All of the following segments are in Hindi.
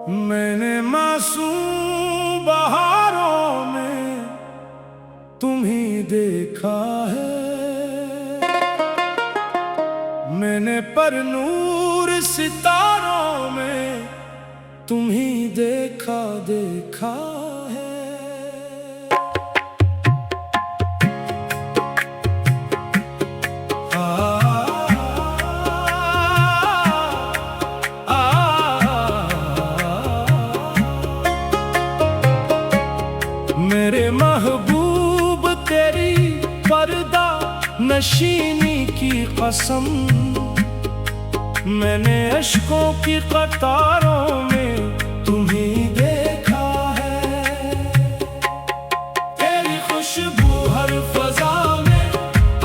मैंने मासूम बहारों में तुम्ही देखा है, मैंने पर नूर सितारों में तुम्ही देखा है। मेरे महबूब तेरी पर्दा नशीनी की कसम, मैंने अश्कों की कतारों में तुम्हें देखा है। तेरी खुशबू हर फजा में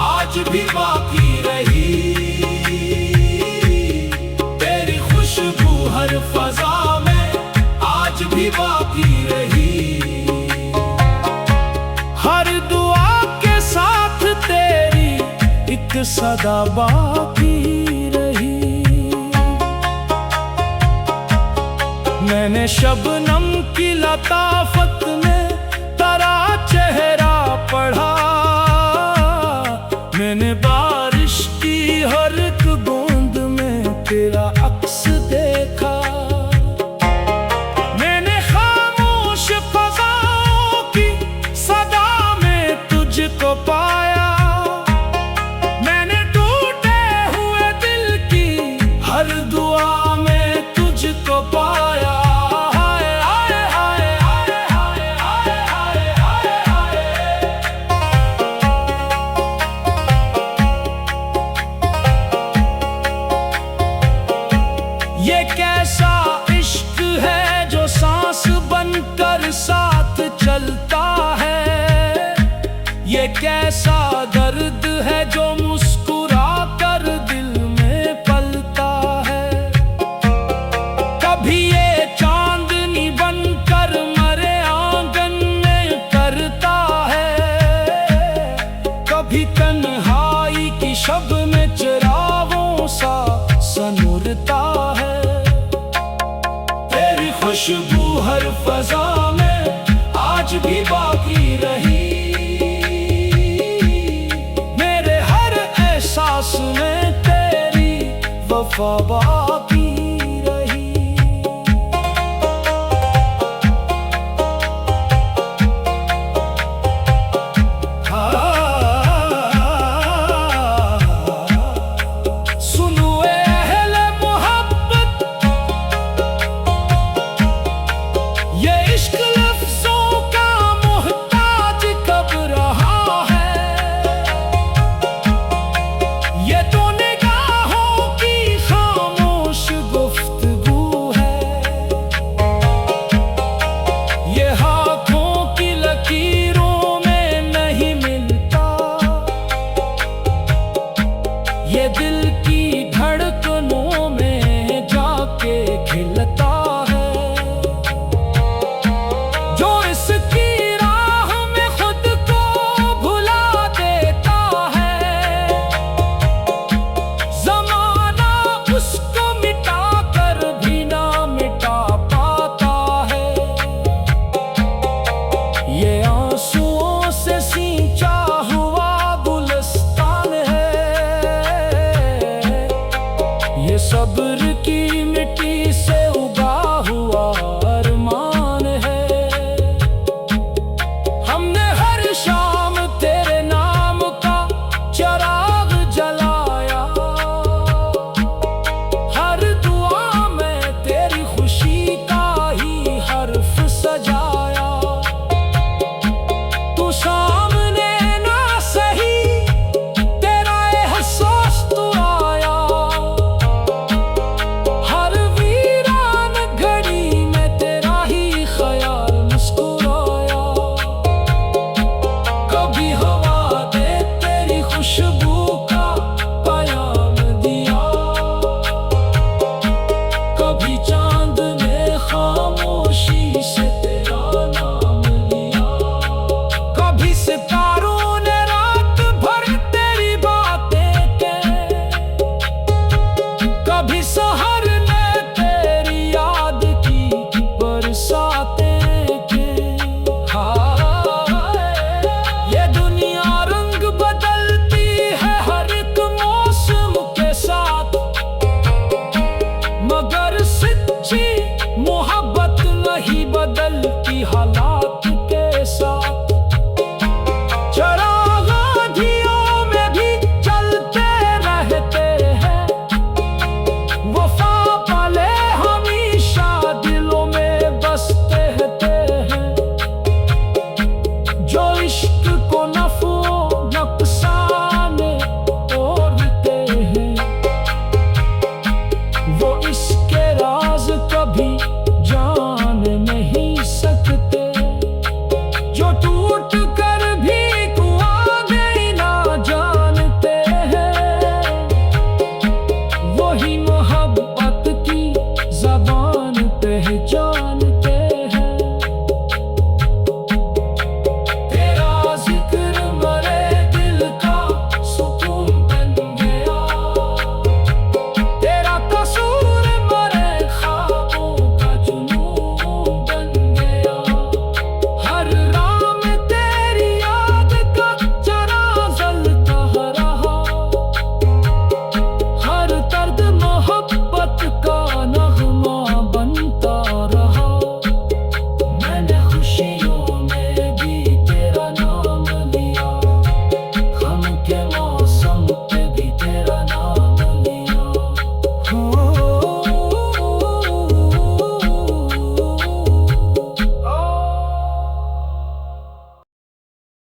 आज भी बाकी रही, तेरी खुशबू हर फजा में आज भी बाकी रही। हर दुआ के साथ तेरी एक सदा बाकी रही। मैंने शबनम की लताफत में तेरा चेहरा पढ़ा, मैंने बारिश की हर एक बूंद में तेरा अक्स देखा। तुझको पाया, मैंने टूटे हुए दिल की हर दुआ में तुझको पाया। हाय हाय हाय हाय हाय हाय हाय हाय। ये कैसा इश्क है जो सांस बनकर साथ चलता है, ये कैसा दर्द है जो मुस्कुरा कर दिल में पलता है। कभी ये चांदनी बनकर मरे आंगन में करता है, कभी तन्हाई की शब में चिरागों सा सनुरता है। तेरी खुशबू हर फजा में आज भी बाकी रही, सांस में तेरी वफा बाकी